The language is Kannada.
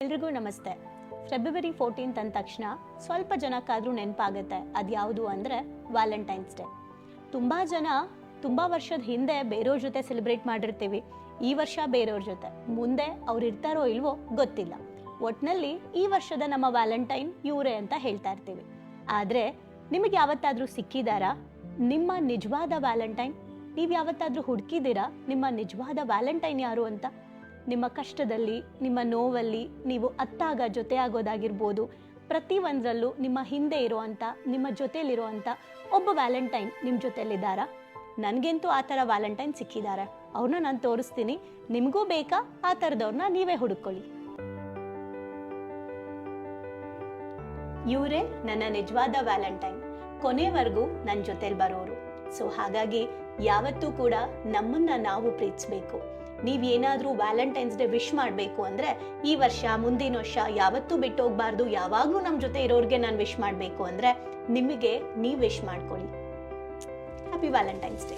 ಎಲ್ರಿಗೂ ನಮಸ್ತೆ. ಫೆಬ್ರವರಿ 14 ಅಂದ ತಕ್ಷಣ ಸ್ವಲ್ಪ ಜನಕ್ಕಾದ್ರೂ ನೆನಪಾಗುತ್ತೆ. ಅದ್ಯಾವುದು ಅಂದರೆ ವ್ಯಾಲೆಂಟೈನ್ಸ್ ಡೇ. ತುಂಬ ಜನ ತುಂಬ ವರ್ಷದ ಹಿಂದೆ ಬೇರೆಯವ್ರ ಜೊತೆ ಸೆಲೆಬ್ರೇಟ್ ಮಾಡಿರ್ತೀವಿ. ಈ ವರ್ಷ ಬೇರೆಯವ್ರ ಜೊತೆ, ಮುಂದೆ ಅವ್ರು ಇರ್ತಾರೋ ಇಲ್ವೋ ಗೊತ್ತಿಲ್ಲ. ಒಟ್ನಲ್ಲಿ ಈ ವರ್ಷದ ನಮ್ಮ ವ್ಯಾಲೆಂಟೈನ್ ಇವರೇ ಅಂತ ಹೇಳ್ತಾ ಇರ್ತೀವಿ. ಆದರೆ ನಿಮಗೆ ಯಾವತ್ತಾದ್ರೂ ಸಿಕ್ಕಿದಾರಾ ನಿಮ್ಮ ನಿಜವಾದ ವ್ಯಾಲೆಂಟೈನ್? ನೀವು ಯಾವತ್ತಾದ್ರೂ ಹುಡುಕಿದ್ದೀರಾ ನಿಮ್ಮ ನಿಜವಾದ ವ್ಯಾಲೆಂಟೈನ್ ಯಾರು ಅಂತ? ನಿಮ್ಮ ಕಷ್ಟದಲ್ಲಿ, ನಿಮ್ಮ ನೋವಲ್ಲಿ ನೀವು ಅತ್ತಾಗ ಜೊತೆ ಆಗೋದಾಗಿರ್ಬೋದು. ಪ್ರತಿಯೊಂದರಲ್ಲೂ ನಿಮ್ಮ ಹಿಂದೆ ಇರುವಂಥ, ನಿಮ್ಮ ಜೊತೆಯಲ್ಲಿರುವಂಥ ಒಬ್ಬ ವ್ಯಾಲೆಂಟೈನ್ ನಿಮ್ಮ ಜೊತೆಯಲ್ಲಿದ್ದಾರಾ? ನನಗಂತೂ ಆ ಥರ ವ್ಯಾಲೆಂಟೈನ್ ಸಿಕ್ಕಿದ್ದಾರೆ. ಅವ್ರನ್ನ ನಾನು ತೋರಿಸ್ತೀನಿ. ನಿಮಗೂ ಬೇಕಾ? ಆ ಥರದವ್ರನ್ನ ನೀವೇ ಹುಡುಕೊಳ್ಳಿ. ಇವರೇ ನನ್ನ ನಿಜವಾದ ವ್ಯಾಲೆಂಟೈನ್. ಕೊನೆವರೆಗೂ ನನ್ನ ಜೊತೆಲಿ ಬರೋರು. ಸೊ ಹಾಗಾಗಿ ಯಾವತ್ತೂ ಕೂಡ ನಮ್ಮನ್ನ ನಾವು ಪ್ರೀತಿಸ್ಬೇಕು. ನೀವೇನಾದ್ರೂ ವ್ಯಾಲೆಂಟೈನ್ಸ್ ಡೇ ವಿಶ್ ಮಾಡಬೇಕು ಅಂದ್ರೆ ಈ ವರ್ಷ, ಮುಂದಿನ ವರ್ಷ ಯಾವತ್ತೂ ಬಿಟ್ಟು ಹೋಗ್ಬಾರ್ದು. ಯಾವಾಗ್ಲೂ ನಮ್ಮ ಜೊತೆ ಇರೋರಿಗೆ ನಾನು ವಿಶ್ ಮಾಡಬೇಕು ಅಂದ್ರೆ ನಿಮಗೆ ನೀವು ವಿಶ್ ಮಾಡ್ಕೊಳ್ಳಿ. Happy Valentine's day.